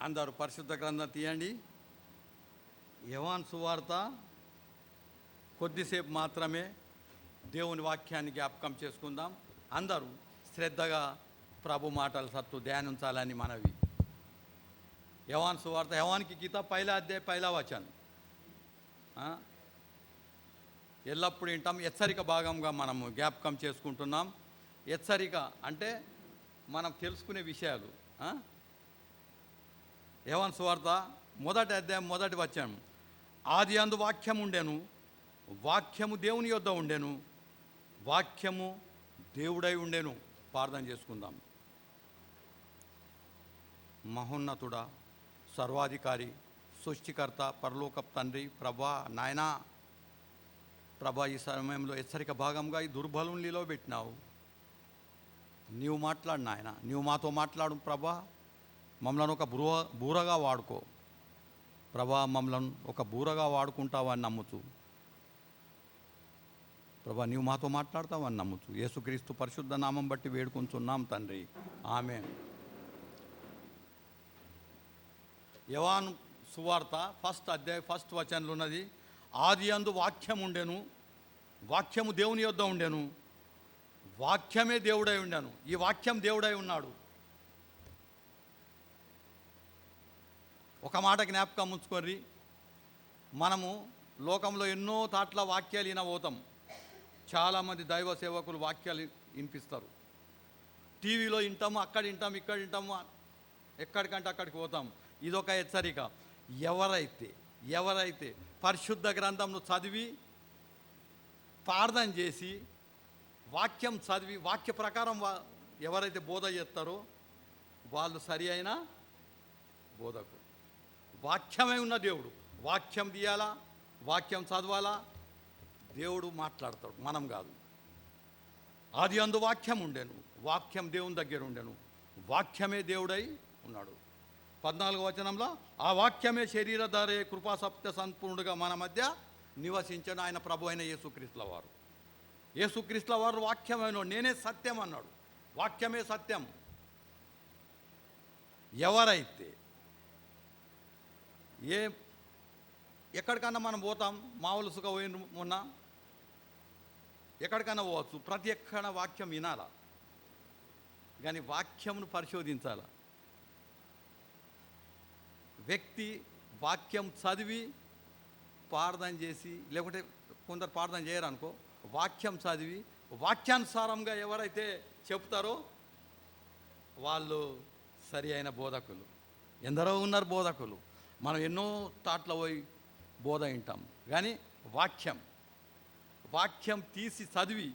అందరూ పరిశుద్ధ గ్రంథం తీయండి. యోహాను సువార్త కొద్దిసేపు మాత్రమే దేవుని వాక్యాన్ని జ్ఞాపకం చేసుకుందాం. అందరూ శ్రద్ధగా ప్రభు మాటలు సత్తు ధ్యానించాలని మనవి. యోహాను సువార్త, యోహానికి గీత పైలా అధ్యాయ పైలా వచనం ఎల్లప్పుడూ వింటాం. హెచ్చరిక భాగంగా మనము జ్ఞాపకం చేసుకుంటున్నాం. హెచ్చరిక అంటే మనం తెలుసుకునే విషయాలు. యోహాను సువార్త మొదటి అధ్యాయం మొదటి వచనం, ఆది అందు వాక్యం ఉండెను, వాక్యము దేవుని యొద్ద ఉండెను, వాక్యము దేవుడై ఉండెను. ప్రార్థన చేసుకుందాం. మహోన్నతుడా, సర్వాధికారి, సృష్టికర్త, పరలోకపు తండ్రి, ప్రభా నాయనా, ప్రభా ఈ సమయంలో హెచ్చరిక భాగంగా ఈ దుర్బలునిలో పెట్టినావు. నీవు మాట్లాడు నాయన, నీవు మాతో మాట్లాడు ప్రభా. మమ్మల్ని ఒక బూరగా వాడుకో ప్రభా, మమ్మల్ని ఒక బూరగా వాడుకుంటావని నమ్ముతూ ప్రభా, నీవు మాతో మాట్లాడతావని నమ్ముతూ యేసుక్రీస్తు పరిశుద్ధ నామం బట్టి వేడుకుంటున్నాం తండ్రి, ఆమేన్. యోహాను సువార్త ఫస్ట్ అధ్యాయం ఫస్ట్ వచనంలో ఉన్నది, ఆది యందు వాక్యం ఉండెను, వాక్యము దేవుని యొద్ద ఉండెను, వాక్యమే దేవుడై ఉండెను. ఈ వాక్యం దేవుడై ఉన్నాడు. ఒక మాట జ్ఞాపకం ఉంచుకోర్రి, మనము లోకంలో ఎన్నో తాట్ల వాక్యాలు వినబోతాం. చాలామంది దైవ సేవకులు వాక్యాలు వినిపిస్తారు. టీవీలో వింటాము, అక్కడ వింటాము, ఇక్కడ వింటాము, ఎక్కడికంటే అక్కడికి పోతాం. ఇదొక హెచ్చరిక. ఎవరైతే పరిశుద్ధ గ్రంథంను చదివి ప్రార్థన చేసి వాక్యం చదివి వాక్య ప్రకారం ఎవరైతే బోధ చేస్తారో వాళ్ళు సరి అయిన బోధకుడు. వాక్యమై ఉన్న దేవుడు, వాక్యం తీయాలా, వాక్యం చదవాలా, దేవుడు మాట్లాడతాడు, మనం కాదు. ఆది అందు వాక్యం ఉండెను, వాక్యం దేవుని దగ్గర ఉండెను, వాక్యమే దేవుడై ఉన్నాడు. 14వ వచనంలో, ఆ వాక్యమే శరీరధారే కృపా సత్య సంపూర్ణుడుగా మన మధ్య నివసించిన ఆయన ప్రభు అయిన యేసుక్రీస్తుల వారు. యేసుక్రీస్తుల వారు వాక్యమైన, నేనే సత్యం అన్నాడు. వాక్యమే సత్యం. ఎవరైతే ఎక్కడికన్నా మనం పోతాం, మామూలుగా పోయిన మొన్న ఎక్కడికన్నా పోవచ్చు, ప్రతి ఎక్కడ వాక్యం వినాలా, కానీ వాక్యంను పరిశోధించాలా. వ్యక్తి వాక్యం చదివి ప్రార్థన చేసి, లేకుంటే కొందరు ప్రార్థన చేయరు అనుకో, వాక్యం చదివి వాక్యానుసారంగా ఎవరైతే చెప్తారో వాళ్ళు సరి అయిన బోధకులు. ఎందరో ఉన్నారు బోధకులు, మనం ఎన్నో తాట్ల పోయి బోధ వింటాం, కానీ వాక్యం తీసి చదివి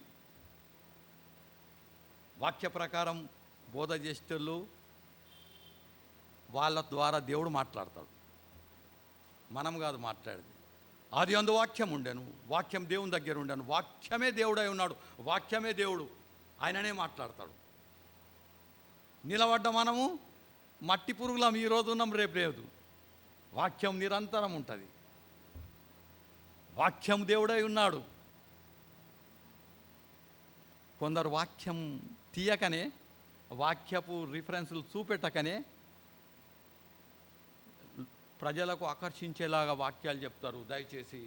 వాక్య ప్రకారం బోధ చేసేటోళ్ళు వాళ్ళ ద్వారా దేవుడు మాట్లాడతాడు, మనం కాదు మాట్లాడేది. ఆది అందు వాక్యం ఉండెను, వాక్యం దేవుని దగ్గర ఉండెను, వాక్యమే దేవుడై ఉన్నాడు, వాక్యమే దేవుడు, ఆయననే మాట్లాడతాడు. నిలబడ్డ మనము మట్టి పురుగులం, ఈరోజు ఉన్నాం, రేపు లేదు. వాక్యం నిరంతరం ఉంటుంది. వాక్యం దేవుడై ఉన్నాడు. కొందరు వాక్యం తీయకనే, వాక్యపు రిఫరెన్సులు చూపెట్టకనే ప్రజలకు ఆకర్షించేలాగా వాక్యాలు చెప్తారు. దయచేసి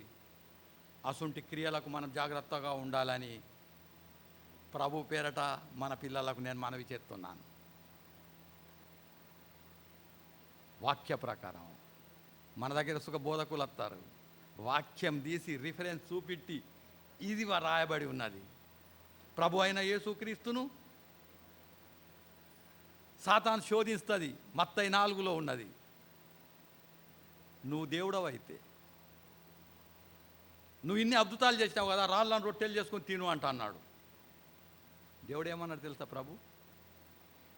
అసుంటి క్రియలకు మనం జాగ్రత్తగా ఉండాలని ప్రభు పేరట మన పిల్లలకు నేను మనవి చేస్తున్నాను. వాక్య ప్రకారం మన దగ్గర సుఖ బోధకులు వస్తారు, వాక్యం తీసి రిఫరెన్స్ చూపెట్టి ఇది రాయబడి ఉన్నది. ప్రభు అయిన యేసుక్రీస్తును సాతాను శోధిస్తుంది, మత్తయి 4లో ఉన్నది. నువ్వు దేవుడవైతే, నువ్వు ఇన్ని అద్భుతాలు చేసినావు కదా, రాళ్ళను రొట్టెలు చేసుకొని తిను అంట అన్నాడు. దేవుడు ఏమన్నాడు తెలుసా? ప్రభు,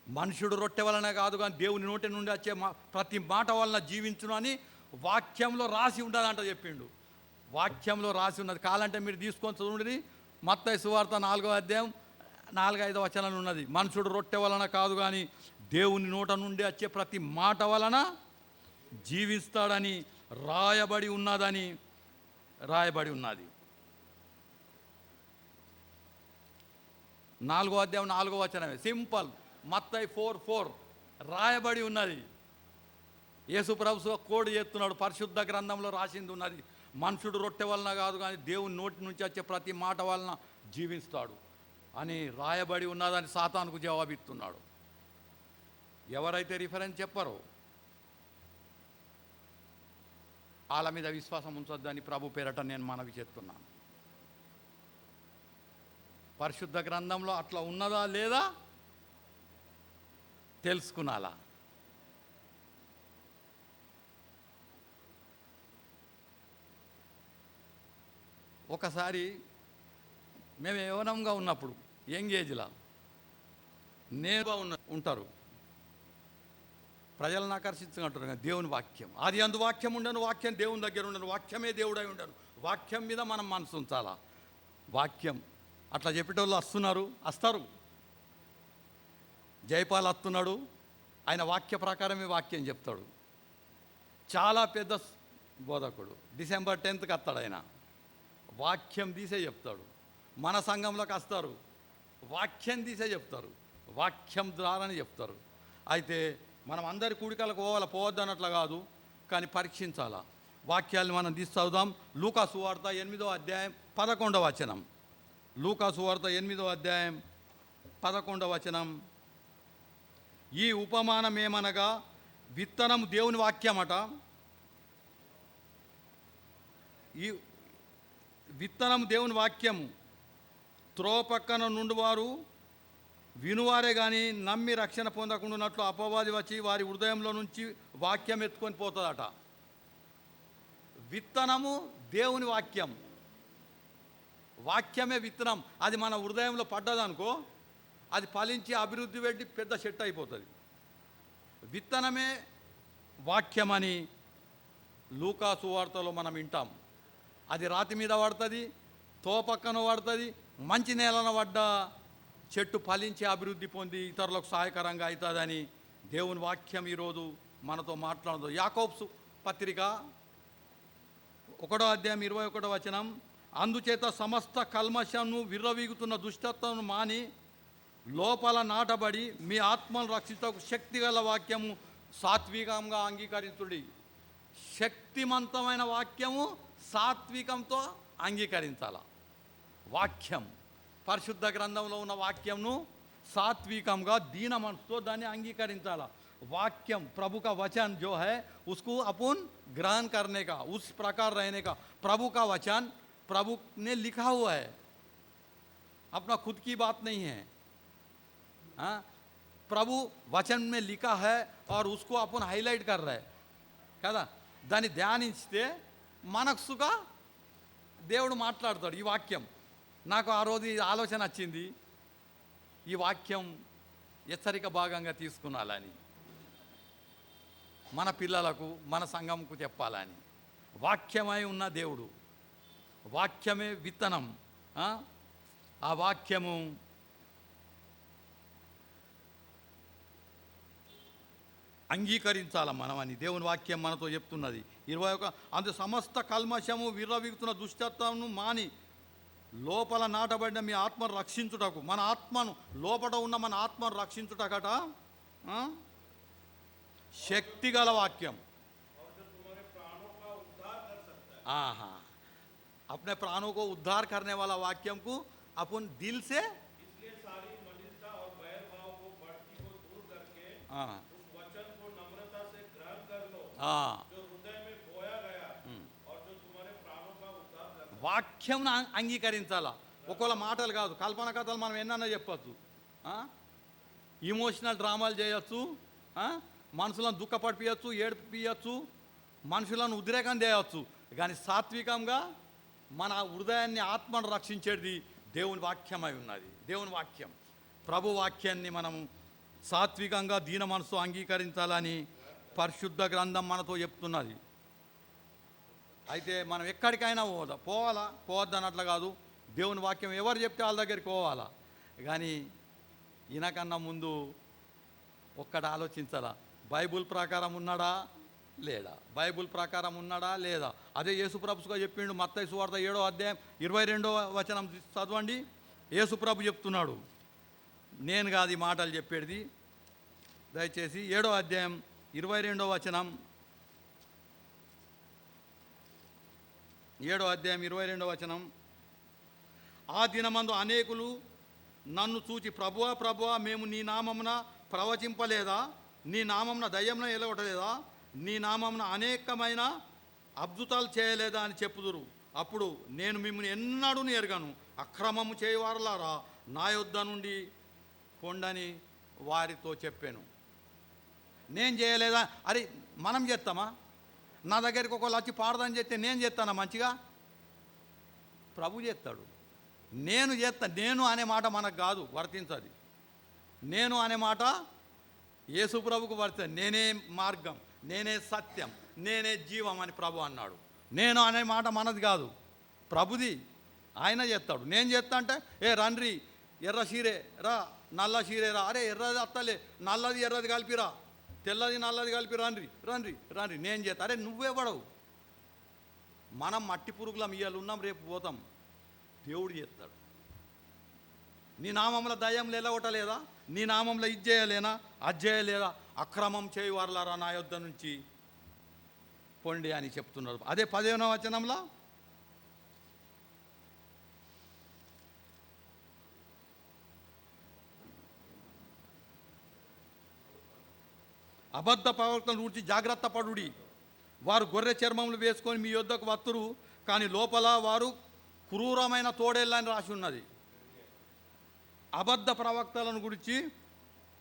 మనుషుడు రొట్టె వలన కాదు కానీ దేవుని నోటి నుండి వచ్చే ప్రతి మాట వలన జీవించును అని వాక్యంలో రాసి ఉండదంట చెప్పిండు. వాక్యంలో రాసి ఉన్నది. కాలంటే మీరు తీసుకొని చూడండి, మత్తయి సువార్త 4వ అధ్యాయం 4-5 వచనాలు ఉన్నది. మనుషుడు రొట్టె వలన కాదు కానీ దేవుని నోట నుండి వచ్చే ప్రతి మాట వలన జీవిస్తాడని రాయబడి ఉన్నది. 4వ అధ్యాయం 4వ వచనమే, సింపుల్. మత్తయి 4:4 రాయబడి ఉన్నది. యేసు ప్రభు కోడ్ చేస్తున్నాడు, పరిశుద్ధ గ్రంథంలో రాసింది ఉన్నది, మనుషుడు రొట్టె వలన కాదు కానీ దేవుని నోటి నుంచి వచ్చే ప్రతి మాట వలన జీవిస్తాడు అని రాయబడి ఉన్నదని సాతానుకు జవాబిస్తున్నాడు. ఎవరైతే రిఫరెన్స్ చెప్పారో వాళ్ళ మీద విశ్వాసం ఉంచొద్దని ప్రభు పేరట నేను మనవి చేస్తున్నాను. పరిశుద్ధ గ్రంథంలో అట్లా ఉన్నదా లేదా తెలుసుకునాలా. ఒకసారి మేము యవ్వనంగా ఉన్నప్పుడు యంగ్ ఏజ్లో నేరుగా ఉంటారు, ప్రజలను ఆకర్షించుకుంటారు కదా దేవుని వాక్యం. అది అందు వాక్యం ఉండను, వాక్యం దేవుని దగ్గర ఉండను, వాక్యమే దేవుడై ఉండను. వాక్యం మీద మనం మనసు ఉంచాలా. వాక్యం అట్లా చెప్పేటోళ్ళు వస్తారు. జైపాల్ వస్తున్నాడు, ఆయన వాక్య ప్రకారమే వాక్యం చెప్తాడు. చాలా పెద్ద బోధకుడు, December 10th వస్తాడు ఆయన, వాక్యం తీసే చెప్తాడు. మన సంఘంలోకి వస్తారు, వాక్యం తీసే చెప్తారు, వాక్యం ద్వారానే చెప్తారు. అయితే మనం అందరి కూడికలకు పోవద్దు అన్నట్లు కాదు, కానీ పరీక్షించాలా. వాక్యాన్ని మనం తీసి చదువుదాం. లూకా సువార్త 8వ అధ్యాయం 11వ వచనం. లూకా సువార్త 8వ అధ్యాయం 11వ వచనం. ఈ ఉపమానం ఏమనగా, విత్తనం దేవుని వాక్యమట. ఈ విత్తనం దేవుని వాక్యము, త్రోవ పక్కన నుండి వారు వినువారే కానీ నమ్మి రక్షణ పొందకుండా ఉన్నట్లు అపవాది వచ్చి వారి హృదయంలో నుంచి వాక్యం ఎత్తుకొని పోతుందట. విత్తనము దేవుని వాక్యం, వాక్యమే విత్తనం. అది మన హృదయంలో పడ్డదనుకో, అది ఫలించి అభివృద్ధి పెట్టి పెద్ద చెట్టు అయిపోతుంది. విత్తనమే వాక్యమని లూకా సువార్తలో మనం వింటాం. అది రాతి మీద పడుతుంది, తోపక్కన పడుతుంది, మంచి నేలన పడ్డ చెట్టు ఫలించి అభివృద్ధి పొంది ఇతరులకు సహాయకరంగా అవుతుందని దేవుని వాక్యం ఈరోజు మనతో మాట్లాడదు. యాకోబు పత్రిక 1వ అధ్యాయం 21వ వచనం. అందుచేత సమస్త కల్మషను విర్రవీగుతున్న దుష్టత్వను మాని లోపల నాటబడి మీ ఆత్మను రక్షించకు శక్తిగల వాక్యము సాత్వికంగా అంగీకరించుడి. శక్తివంతమైన వాక్యము సాత్వికంతో అంగీకరించాల. వాక్యం, పరిశుద్ధ గ్రంథంలో ఉన్న వాక్యంను సాత్వికంగా దీన మనసుతో దాన్ని అంగీకరించాలా. वाक्यम प्रभु का वचन जो है उसको अपन ग्रहण करने का, उस प्रकार रहने का. प्रभु का वचन प्रभु ने लिखा हुआ है, अपना खुद की बात नहीं है. हाँ, प्रभु वचन में लिखा है और उसको अपन हाईलाइट कर रहे हैं కదా. దాన్ని ధ్యానిస్తే మనసుగా దేవుడు మాట్లాడతాడు. ఈ వాక్యం నాకు ఆ రోజు ఈ ఆలోచన వచ్చింది, ఈ వాక్యం హెచ్చరిక భాగంగా తీసుకున్నాలని, మన పిల్లలకు మన సంఘంకు చెప్పాలని. వాక్యమై ఉన్న దేవుడు, వాక్యమే విత్తనం. ఆ వాక్యము అంగీకరించాల మనమని దేవుని వాక్యం మనతో చెప్తున్నది. 21 అందు సమస్త కల్మషము విర్రవీగుతున్న దుష్టత్వమును మాని లోపల నాటబడిన మీ ఆత్మను రక్షించుటకు, మన ఆత్మను లోపల ఉన్న మన ఆత్మను రక్షించుటకట శక్తిగల వాక్యం. अपने प्राणों को उद्धार करने वाला वाक्यम को अपन दिल से, इसलिए सारी मलिनता और बैर भाव को बढ़ती को दूर करके उस वचन को नम्रता से ग्रहण कर लो जो हृदय में बोया गया और जो तुम्हारे प्राणों का उद्धार करता. వాక్యం అంగీకరించాలా. ఒకవేళ మాటలు కాదు, కల్పన కథలు మనం ఎన్నన్నా చెప్పచ్చు, ఇమోషనల్ డ్రామాలు చేయొచ్చు, మనుషులను దుఃఖపడిపించచ్చు, ఏడిపించచ్చు, మనుషులను ఉద్రేకం చేయవచ్చు. కానీ సాత్వికంగా మన హృదయాన్ని ఆత్మను రక్షించేది దేవుని వాక్యమై ఉన్నది. దేవుని వాక్యం, ప్రభు వాక్యాన్ని మనం సాత్వికంగా దీన మనసు అంగీకరించాలని పరిశుద్ధ గ్రంథం మనతో చెప్తున్నది. అయితే మనం ఎక్కడికైనా పోవద్దు అన్నట్లు కాదు, దేవుని వాక్యం ఎవరు చెప్తే వాళ్ళ దగ్గరికి పోవాలా. కానీ ఈయనకన్నా ముందు ఒక్కటి ఆలోచించాలా, బైబుల్ ప్రకారం ఉన్నాడా లేదా, బైబుల్ ప్రకారం ఉన్నాడా లేదా. అదే యేసుప్రభుగా చెప్పిండు. మత్తయి సువార్త 7వ అధ్యాయం 22వ వచనం చదవండి. యేసుప్రభు చెప్తున్నాడు, నేను కాదు ఈ మాటలు చెప్పేది, దయచేసి 7వ అధ్యాయం 22వ వచనం 7వ అధ్యాయం 22వ వచనం. ఆ దినమందు అనేకులు నన్ను చూచి, ప్రభువా ప్రభువా, మేము నీ నామమున ప్రవచింపలేదా, నీ నామమున దయ్యంను ఎలగొట్టలేదా, నీ నామమున అనేకమైన అద్భుతాలు చేయలేదా అని చెప్పుదురు. అప్పుడు నేను మిమ్మల్ని ఎన్నడూ ఎరగను, అక్రమము చేయవారలారా నా యొద్ద నుండి పొండని వారితో చెప్పాను. నేను చేయలేదా? అరే, మనం చేస్తామా? నా దగ్గరికి ఒకళ్ళు వచ్చి పాడదని చెప్తే నేను చేస్తానా మంచిగా? ప్రభు చేస్తాడు. నేను చేస్తా. నేను అనే మాట మనకు కాదు వర్తించది. నేను అనే మాట యేసు ప్రభుకు వర్తించదు. నేనే మార్గం, నేనే సత్యం, నేనే జీవం అని ప్రభు అన్నాడు. నేను అనే మాట మనది కాదు, ప్రభుది. ఆయన చేస్తాడు. నేను చేస్తా అంటే, ఏ రండ్రి ఎర్ర చీరే రా, నల్ల చీరే రా, అరే ఎర్రది అత్తలే, నల్లది ఎర్రది కలిపిరా, తెల్లది నల్లది కలిపి రండ్రి రండ్రి రండ్రి, నేను చేస్తా. అరే నువ్వే పడవు. మనం మట్టి పురుగులం, ఇయ్యాలు ఉన్నాం, రేపు పోతాం. దేవుడు చేస్తాడు. నీ నామంలో దయ్యంలో ఎలగొట్టలేదా, నీ నామంలో ఇది చేయలేనా, అది చేయలేదా, అక్రమం చేయవారలారా నా యొద్ద నుంచి పొండి అని చెప్తున్నారు. అదే 15వ వచనంలో, అబద్ధ ప్రవక్తలను గురించి జాగ్రత్త పడుడి. వారు గొర్రె చర్మములు వేసుకొని మీ యొద్దకు వత్తురు, కానీ లోపల వారు క్రూరమైన తోడేళ్ళని రాసి ఉన్నది. అబద్ధ ప్రవక్తలను గురించి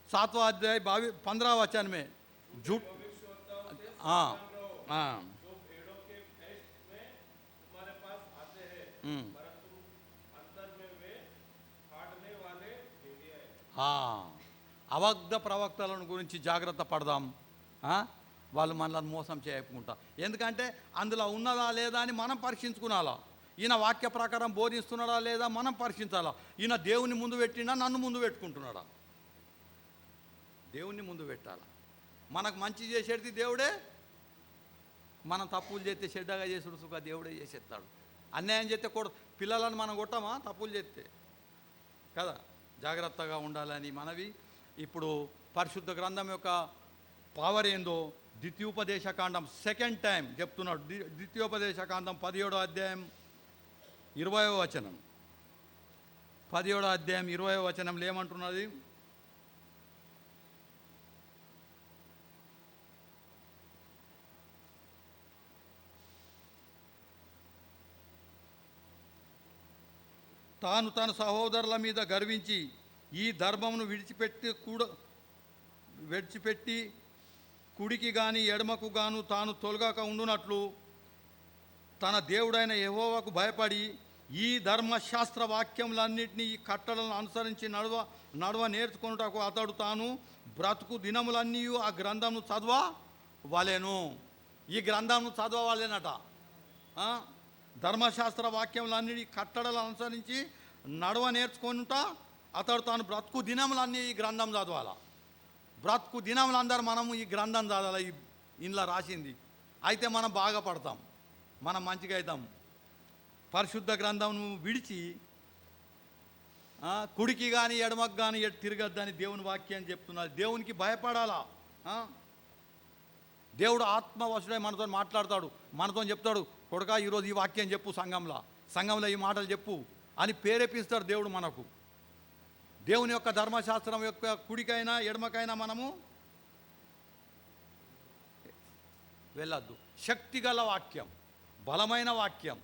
7వ అధ్యాయం 15వ వచనమే. జూట్ అబద్ధ ప్రవక్తలను గురించి జాగ్రత్త పడదాం. వాళ్ళు మనల్ని మోసం చేయకుండా. ఎందుకంటే అందులో ఉన్నదా లేదా అని మనం పరీక్షించుకునాలా. ఈయన వాక్య ప్రకారం బోధిస్తున్నాడా లేదా మనం పరీక్షించాలా. ఈయన దేవుని ముందు పెట్టినా నన్ను ముందు పెట్టుకుంటున్నాడా? దేవుణ్ణి ముందు పెట్టాలా. మనకు మంచి చేసేది దేవుడే, మనం తప్పులు చేస్తే చెడ్డగా చేసుడు సుఖ దేవుడే చేసేస్తాడు. అన్యాయం చేస్తే పిల్లలను మనం కొట్టమా తప్పులు చేస్తే కదా? జాగ్రత్తగా ఉండాలని మనవి. ఇప్పుడు పరిశుద్ధ గ్రంథం యొక్క పవర్ ఏందో ద్వితీయోపదేశకాండం సెకండ్ టైం చెప్తున్నాడు. ద్వితీయోపదేశకాండం 17వ అధ్యాయం 20వ వచనం. 17వ అధ్యాయం 20వ వచనంలో ఏమంటున్నది? తాను తన సహోదరుల మీద గర్వించి ఈ ధర్మమును విడిచిపెట్టి కుడికి గాని ఎడమకు గాను తాను తొలగక ఉండునట్లు తన దేవుడైన యెహోవాకు భయపడి ఈ ధర్మశాస్త్ర వాక్యములన్నింటినీ ఈ కట్టడలను అనుసరించి నడవ నేర్చుకొనుటకు అతడు తాను బ్రతుకు దినములన్నీ ఆ గ్రంథమును చదవవలెను. ఈ గ్రంథమును చదవవలెనట. ధర్మశాస్త్ర వాక్యములన్నీ కట్టడలు అనుసరించి నడవ నేర్చుకొనుట అతడు తాను బ్రతుకు దినములన్నీ ఈ గ్రంథం చదవాలా. బ్రతుకు దినములందరూ మనము ఈ గ్రంథం చదవాలి. ఇంట్లో రాసింది అయితే మనం బాగుపడతాం, మనం మంచిగా అవుతాం. పరిశుద్ధ గ్రంథంను విడిచి కుడికి కానీ ఎడమకు కానీ తిరగద్దని దేవుని వాక్యాన్ని చెప్తున్నారు. దేవునికి భయపడాలా. దేవుడు ఆత్మవశుడై మనతో మాట్లాడతాడు, మనతో చెప్తాడు, కొడుకా ఈరోజు ఈ వాక్యం చెప్పు, సంఘంలో ఈ మాటలు చెప్పు అని ప్రేరేపిస్తాడు దేవుడు మనకు. దేవుని యొక్క ధర్మశాస్త్రం యొక్క కుడికైనా ఎడమకైనా మనము వెళ్ళొద్దు. శక్తిగల వాక్యం, బలమైన వాక్యం,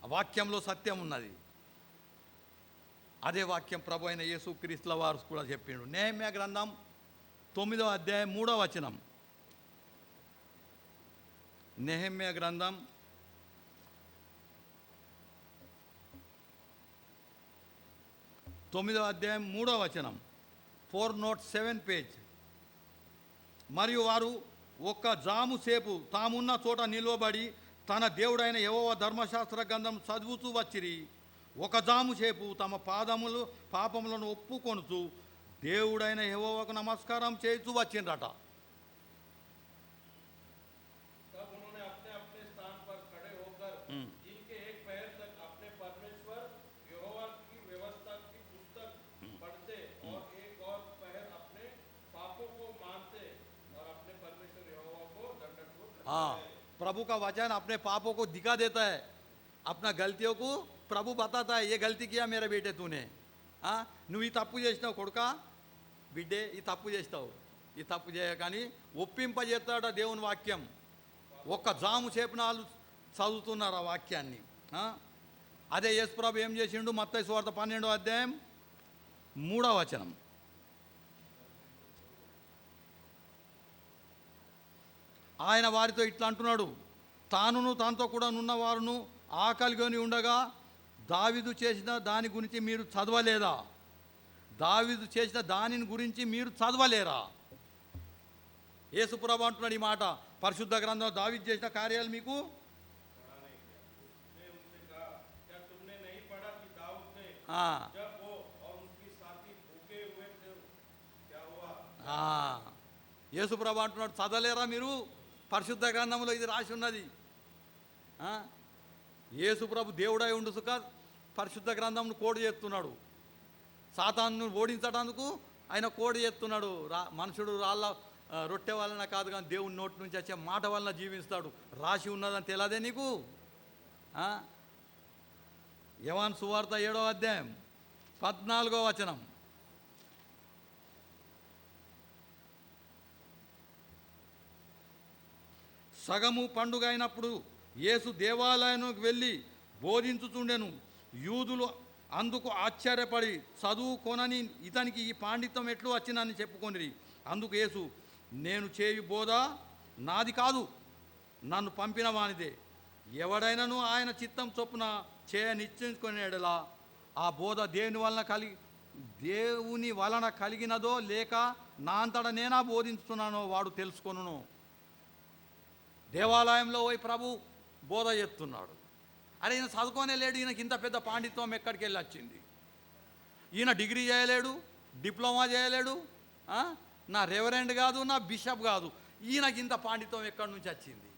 ఆ వాక్యంలో సత్యం ఉన్నది. అదే వాక్యం ప్రభు అయిన యేసుక్రీస్తుల వారు కూడా చెప్పిండు. నెహెమ్యా గ్రంథం 9వ అధ్యాయం 3వ వచనం. నెహెమ్యా గ్రంథం 9వ అధ్యాయం 3వ వచనం, 407 పేజ్. మరియు వారు ఒక్క జాము సేపు తామున్న చోట నిలవబడి తన దేవుడైన యెహోవా ధర్మశాస్త్ర గ్రంథం చదువుతూ వచ్చిరి. ఒక జాము సేపు తమ పాపములను ఒప్పుకొనుచు దేవుడైన యెహోవాకు నమస్కారం చేస్తూ వచ్చిండ్రట. प्रभु का वचन अपने पापों को दिखा देता है, अपना गलतियों को प्रभु बताता है, ये गलती किया मेरे बेटे तूने, నువ్వు ఈ తప్పు చేసినావు కొడుకా, బిడ్డే ఈ తప్పు చేస్తావు, ఈ తప్పు చేయ కానీ ఒప్పింపజేస్తాడ దేవుని వాక్యం. ఒక్క జాము చేపనాలు చదువుతున్నారు ఆ వాక్యాన్ని. అదే యేసుప్రభు ఏం చేసిండు? మత్తయి సువార్త 12వ అధ్యాయం 3వ వచనం. ఆయన వారితో ఇట్లా అంటున్నాడు, తానును తనతో కూడా నున్నవారును ఆకలిగొని ఉండగా దావీదు చేసిన దాని గురించి మీరు చదవలేదా? దావీదు చేసిన దానిని గురించి మీరు చదవలేరా? యేసుప్రభు అంటున్నాడు ఈ మాట పరిశుద్ధ గ్రంథంలో. దావీదు చేసిన కార్యాలు మీకు యేసుప్రభు అంటున్నాడు, చదవలేరా మీరు? పరిశుద్ధ గ్రంథంలో ఇది రాసి ఉన్నది. యేసుప్రభు దేవుడై ఉండు సుఖ పరిశుద్ధ గ్రంథంను కోడి చేస్తున్నాడు. సాతాను ఓడించడానికి ఆయన కోడి చేస్తున్నాడు. మనుషుడు రాళ్ళ రొట్టె వలన కాదు కానీ దేవుని నోటి నుంచి వచ్చే మాట వలన జీవిస్తాడు. రాసి ఉన్నదని తెలియదే నీకు? యోహాను సువార్త 7వ అధ్యాయం 14వ వచనం. సగము పండుగ అయినప్పుడు యేసు దేవాలయానికి వెళ్ళి బోధించుచుండెను. యూదులు అందుకు ఆశ్చర్యపడి చదువుకొనని ఇతనికి ఈ పాండిత్యం ఎట్లు వచ్చినని చెప్పుకొనిరి. అందుకు యేసు, నేను చేయు బోధ నాది కాదు, నన్ను పంపిన వానిదే. ఎవడైనాను ఆయన చిత్తం చొప్పున చేయ నిశ్చయించుకునేలా ఆ బోధ దేవుని వలన కలిగినదో లేక నా అంతటా నేనా బోధించుతున్నానో వాడు తెలుసుకొనును. దేవాలయంలో పోయి ప్రభు బోధ చేస్తున్నాడు. అరే ఈయన చదువుకోనే లేడు, ఈయనకి ఇంత పెద్ద పాండిత్యం ఎక్కడికి వెళ్ళి వచ్చింది? ఈయన డిగ్రీ చేయలేడు, డిప్లొమా చేయలేడు, నా రెవరెండ్ కాదు, నా బిషప్ కాదు, ఈయనకి ఇంత పాండిత్యం ఎక్కడి నుంచి వచ్చింది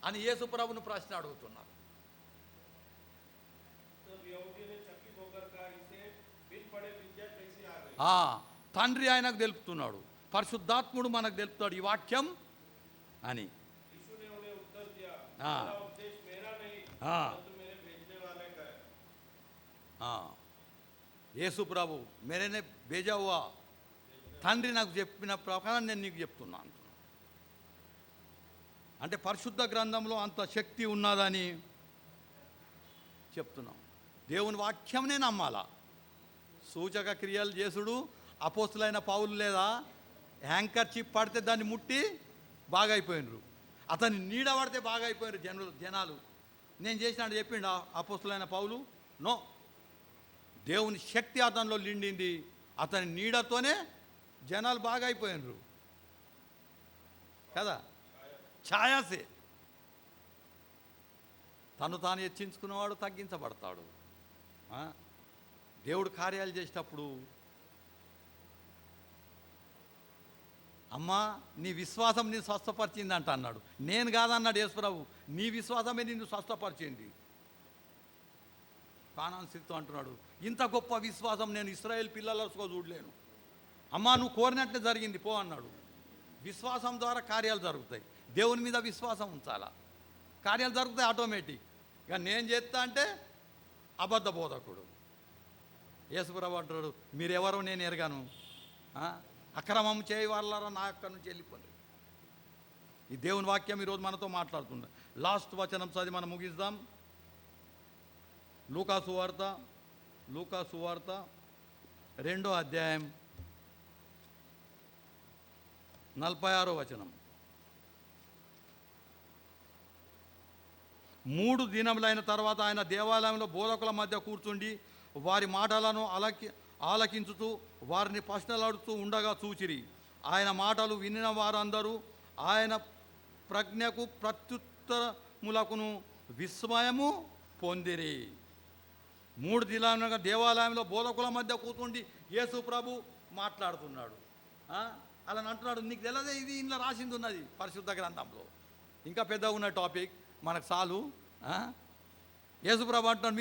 అని యేసు ప్రభును ప్రశ్న అడుగుతున్నారు. తండ్రి ఆయనకు తెలుపుతున్నాడు, పరిశుద్ధాత్ముడు మనకు తెలుపుతాడు ఈ వాక్యం అని. యేసు ప్రభు మేరేనే భేజా హువా, తండ్రి నాకు చెప్పిన ప్రకారం నేను నీకు చెప్తున్నా అంటున్నాను. అంటే పరిశుద్ధ గ్రంథంలో అంత శక్తి ఉన్నదని చెప్తున్నాం. దేవుని వాక్యంనే నమ్మాలా. సూచక క్రియలు చేసుడు అపోస్తులైన పౌలు లేదా? యాంకర్ చిప్ పడితే దాన్ని ముట్టి బాగా అయిపోయినరు, అతన్ని నీడ పడితే బాగా అయిపోయారు జనాలు. నేను చేసినట్టు చెప్పిండు అపోస్తులైన పౌలు? నో, దేవుని శక్తి అతనిలో నిండింది, అతని నీడతోనే జనాలు బాగా అయిపోయినరు కదా. ఛాయాసే. తను తాను హెచ్చించుకున్నవాడు తగ్గించబడతాడు. దేవుడు కార్యాలు చేసేటప్పుడు, అమ్మా నీ విశ్వాసం నేను స్వస్థపరిచింది అన్నాడు. నేను కాదన్నాడు యేసుప్రభు, నీ విశ్వాసమే నిన్ను స్వస్థపరిచింది. కానాన్సితో అంటున్నాడు, ఇంత గొప్ప విశ్వాసం నేను ఇశ్రాయేల్ పిల్లలతో చూడలేను. అమ్మా నువ్వు కోరినట్లే జరిగింది పో అన్నాడు. విశ్వాసం ద్వారా కార్యాలు జరుగుతాయి. దేవుని మీద విశ్వాసం ఉంచాలా, కార్యాలు జరుగుతాయి ఆటోమేటిక్. ఇక నేను చేస్తా అంటే అబద్ధ బోధకుడు. యేసుప్రభు అంటున్నాడు, మీరెవరో నేను ఎరగాను, అక్రమం చేయ వాళ్ళరా నా అక్కడి నుంచి వెళ్ళిపోండి. ఈ దేవుని వాక్యం ఈరోజు మనతో మాట్లాడుతుంది. లాస్ట్ వచనం చదివి మనం ముగిద్దాం. లూకా సువార్త 2వ అధ్యాయం 46వ వచనం. 3 దినములైన తర్వాత ఆయన దేవాలయంలో బోధకుల మధ్య కూర్చుండి వారి మాటలను ఆలకించుతూ వారిని ప్రశ్నలాడుతూ ఉండగా చూచిరి. ఆయన మాటలు వినిన వారందరూ ఆయన ప్రజ్ఞకు ప్రత్యుత్తరములకును విస్మయము పొందిరి. 3 దినాలుగా దేవాలయంలో బోధకుల మధ్య కూర్చుండి యేసు ప్రభు మాట్లాడుతున్నాడు. అలా అంటున్నాడు, నీకు తెలియదే ఇది ఇంట్లో రాసింది ఉన్నది పరిశుద్ధ గ్రంథంలో. ఇంకా పెద్దగా ఉన్న టాపిక్ మనకు చాలు. యేసు ప్రభు అంటున్నాడు,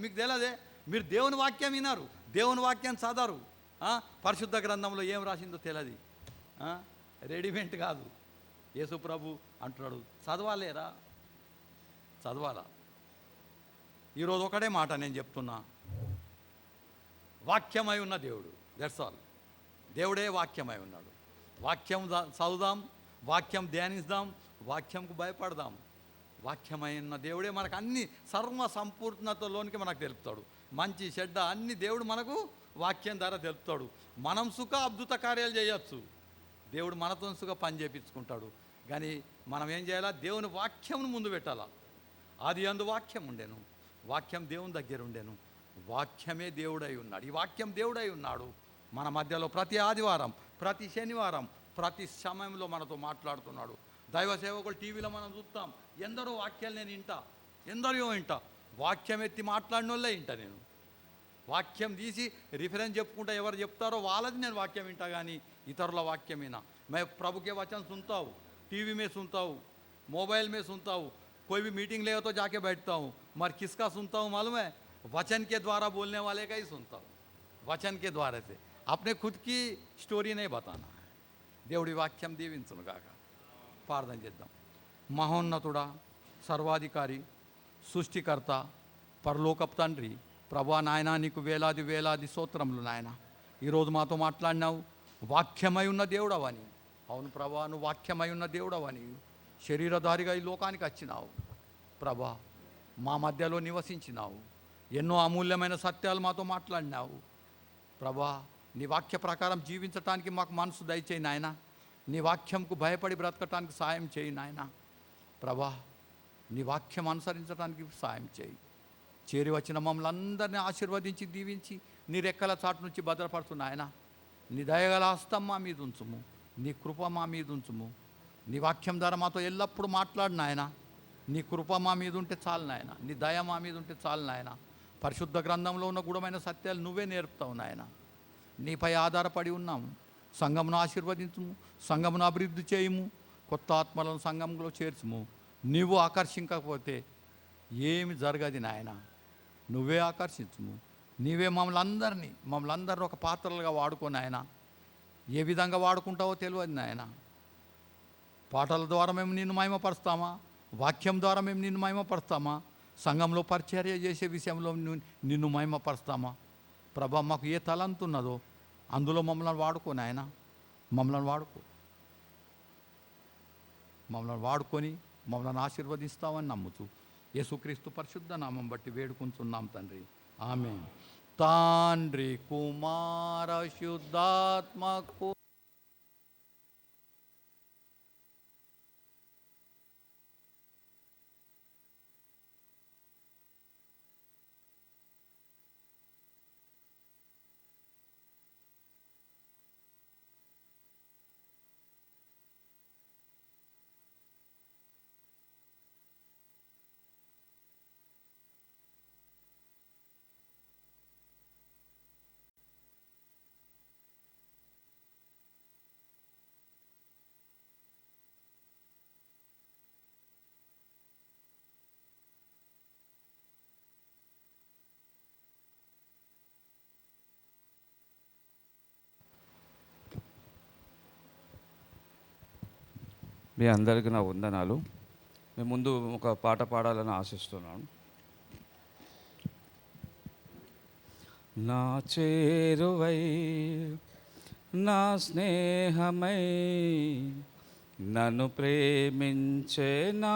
మీకు తెలియదే, మీరు దేవుని వాక్యం విన్నారు, దేవుని వాక్యాన్ని చదవరు, పరిశుద్ధ గ్రంథంలో ఏం రాసిందో తెలియదు. రెడీమేడ్ కాదు. యేసు ప్రభు అంటున్నాడు, చదవాలా. ఈరోజు ఒకటే మాట నేను చెప్తున్నా, వాక్యమై ఉన్న దేవుడు, దట్స్ ఆల్. దేవుడే వాక్యమై ఉన్నాడు. వాక్యం చదువుదాం, వాక్యం ధ్యానిస్తాం, వాక్యంకు భయపడదాం. వాక్యమై ఉన్న దేవుడే మనకు అన్ని సర్వ సంపూర్ణతలోనికి మనకు తెలుపుతాడు. మంచి చెడ్డ అన్ని దేవుడు మనకు వాక్యం ద్వారా తెలుపుతాడు. మనం సుఖ అద్భుత కార్యాలు చేయొచ్చు, దేవుడు మనతో సుఖ పని చేయించుకుంటాడు. కానీ మనం ఏం చేయాలా? దేవుని వాక్యంను ముందు పెట్టాలా. ఆది యందు వాక్యం ఉండెను, వాక్యం దేవుని దగ్గర ఉండెను, వాక్యమే దేవుడై ఉన్నాడు. ఈ వాక్యం దేవుడై ఉన్నాడు. మన మధ్యలో ప్రతి ఆదివారం, ప్రతి శనివారం, ప్రతి సమయంలో మనతో మాట్లాడుతున్నాడు. దైవ సేవకులు టీవీలో మనం చూస్తాం, ఎందరో వాక్యాలు నేను వింటా, ఎందరో వింటా. వాక్యం ఎత్తి మాట్లాడిన వాళ్ళే వింటా నేను. వాక్యం తీసి రిఫరెన్స్ చెప్పుకుంటా, ఎవరు చెప్తారో వాళ్ళది నేను వాక్యం వింటా, కానీ ఇతరుల వాక్యం వినా. मैं प्रभु के वचन सुनता हूँ, टीवी में सुनता हूँ, मोबाइल में सुनता हूँ, कोई भी मीटिंग ले तो जाके बैठता हूँ, मगर किसका सुनता हूँ मालूम है? वचन के द्वारा बोलने वाले का ही सुनता हूँ. वचन के द्वारा से अपने खुद की स्टोरी नहीं बताना है. దేవుడి వాక్యం దీవించునుగాక. ప్రార్థన చేద్దాం. మహోన్నతుడా, సర్వాధికారి, సృష్టికర్త, పరలోకపు తండ్రి, ప్రభా నాయన, నీకు వేలాది వేలాది స్తోత్రములు నాయన. ఈరోజు మాతో మాట్లాడినావు, వాక్యమై ఉన్న దేవుడవని. అవును ప్రభా, నువ్వు వాక్యమై ఉన్న దేవుడవని శరీరధారిగా ఈ లోకానికి వచ్చినావు ప్రభా, మా మధ్యలో నివసించినావు, ఎన్నో అమూల్యమైన సత్యాలు మాతో మాట్లాడినావు ప్రభా. నీ వాక్య ప్రకారం జీవించటానికి మాకు మనసు దయచేయి నాయన. నీ వాక్యంకు భయపడి బ్రతకటానికి సాయం చేయి నాయన ప్రభా. నీ వాక్యం అనుసరించడానికి సాయం చేయి. చేరి వచ్చిన మమ్మల్ని అందరినీ ఆశీర్వదించి దీవించి నీ రెక్కల చాటు నుంచి భద్రపడుతు నాయన. నీ దయగల హస్తం మా మీద ఉంచుము, నీ కృప మా మీద ఉంచుము. నీ వాక్యం ద్వారా మాతో ఎల్లప్పుడూ మాట్లాడు నాయన. నీ కృప మా మీద ఉంటే చాలు నాయన, నీ దయ మా మీద ఉంటే చాలు నాయన. పరిశుద్ధ గ్రంథంలో ఉన్న గూఢమైన సత్యాలు నువ్వే నేర్పుతావు నాయన. నీపై ఆధారపడి ఉన్నాము. సంఘమును ఆశీర్వదించుము, సంఘమును అభివృద్ధి చేయుము, కొత్త ఆత్మలను సంఘంలో చేర్చుము. నువ్వు ఆకర్షించకపోతే ఏమి జరగదు నాయన. నువ్వే ఆకర్షించుము. నీవే మమ్మల్ని అందరినీ ఒక పాత్రలుగా వాడుకో నాయన. ఏ విధంగా వాడుకుంటావో తెలియదు నాయన. పాటల ద్వారా మేము నిన్ను మహిమపరుస్తామా? వాక్యం ద్వారా మేము నిన్ను మహిమపరుస్తామా? సంఘంలో పరిచర్య చేసే విషయంలో నిన్ను మహిమపరుస్తామా? ప్రభా, మాకు ఏ తలంతు ఉన్నదో అందులో మమ్మల్ని వాడుకో నాయన. మమ్మల్ని వాడుకొని మమ్మల్ని ఆశీర్వదిస్తామని నమ్ముతూ యేసుక్రీస్తు పరిశుద్ధ నామం బట్టి వేడుకుంటున్నాం తండ్రి, ఆమేన్. తండ్రి, కుమార, శుద్ధాత్మకు మీ అందరికీ నా వందనాలు. మేము ముందు ఒక పాట పాడాలని ఆశిస్తున్నాను. నా చేరువై నా స్నేహమై నన్ను ప్రేమించే నా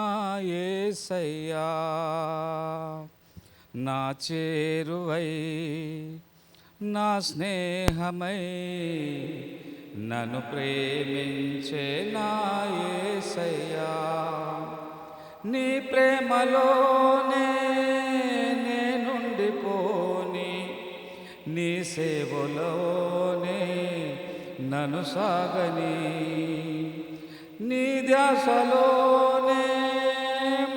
యేసయ్యా, నా చేరువై నా స్నేహమై నన్ను ప్రేమించే నా యేసయ్యా, నీ ప్రేమలోనే నేనుండిపోని, నీ సేవలోనే నన్ను సాగని, నీ ధ్యాసలోనే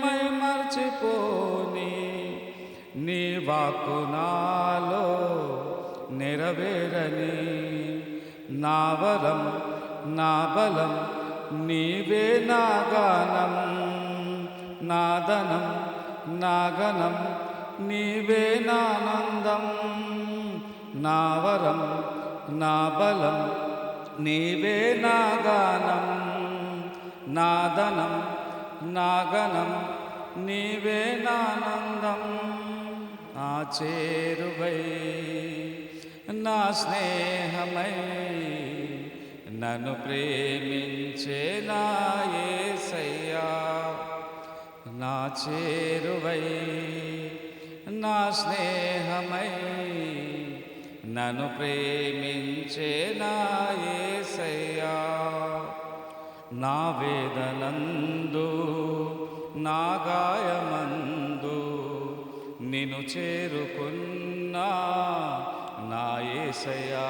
మై మర్చిపోని, నీ వాక్కు నాలో నెరవేరని, నా వరం నా బలం నీవే, నా గానం నా ధనం నా గణం నీవే, నానందం నా వరం నా బలం నీవే, నా గానం నా ధనం నా గణం నీవే, నానందం. చేరువై నా స్నేహమై నన్ను ప్రేమించే నా యేసయ్యా. నా చేరువై నా స్నేహమై నన్ను ప్రేమించే నా యేసయ్యా. నా వేదనందు నా గాయమందు నిన్ను చేరుకున్నా నా యేసయ్యా.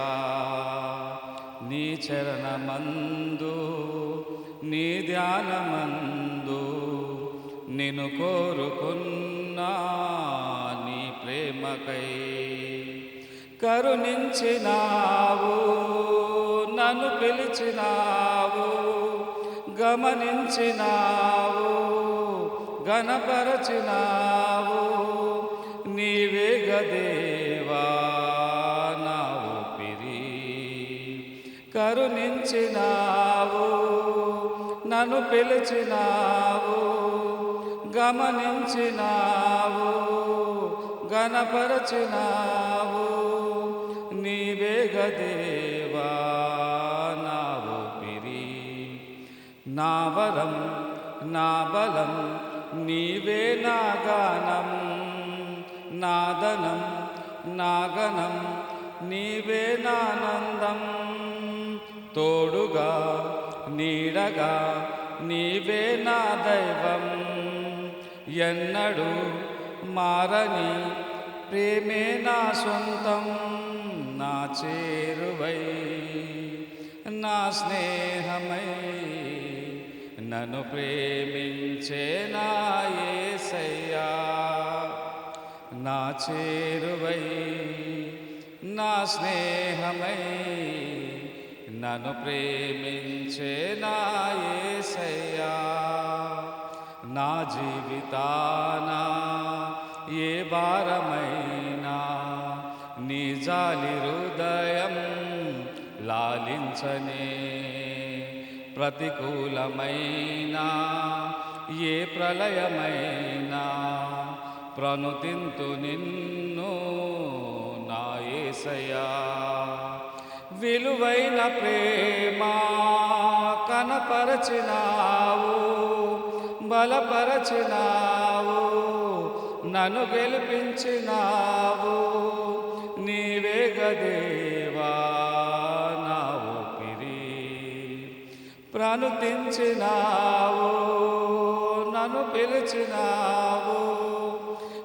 నీ చరణమందు నీ ధ్యానమందు నిన్ను కోరుకున్నా నీ ప్రేమకై. కరుణించినావు నన్ను పిలిచినావు, గమనించినావు గణపరచినావు. నీవే గదేవా నా ఊపిరి. కరుణించినావు నన్ను పిలిచినావు, గమనించినావు గణపరచినావు. నీవే గదేవా నా ఊపిరి. నా వరం నా బలం నీవే నా గానం, నా ధనం నా గణం నీవే నానందం. తోడుగా నీడగా నీవే నా దైవం. ఎన్నడూ మారని ప్రేమే నా సొంతం. నా చేరువై నా స్నేహమై నన్ను ప్రేమించే నా యేసయ్యా. నా చేరువై నా స్నేహమై నన్ను ప్రేమించే నా యేసయ్యా. నా జీవితాన ఏ భారమైనా నీ జాలి హృదయం లాలించనే. ప్రతికూలమైన ఏ ప్రళయమైనా ప్రణుతింతు నిన్ను నా యేసయ్యా. విలువైన ప్రేమ కనపరచినావు, బలపరచినావు, నన్ను గెలిపించినావు. నీవే గదేవా నా ఊపిరి. ప్రణుతించినావు నన్ను పిలిచినావు.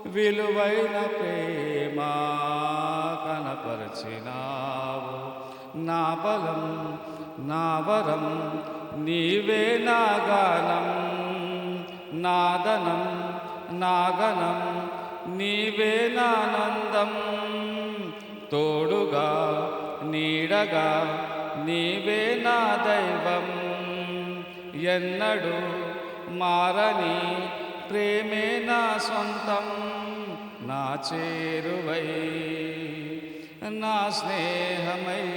విలువైన ప్రేమ కనపరచినావు. నా బలం నా వరం నీవే నా గానం, నా ధనం నా గణం నీవే నానందం. తోడుగా నీడగా నీవే నా దైవం. ఎన్నడూ మారని ప్రేమే నా సొంతం. నా చేరువై నా స్నేహమై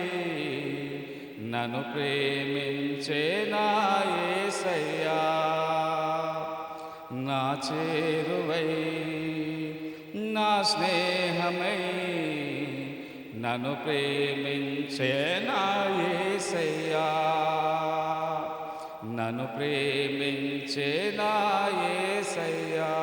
నన్ను ప్రేమించే నా యేసయ్యా. నా చేరువై నా స్నేహమై నన్ను ప్రేమించే నా యేసయ్యా. నన్ను ప్రేమించే నా యేసయ్యా.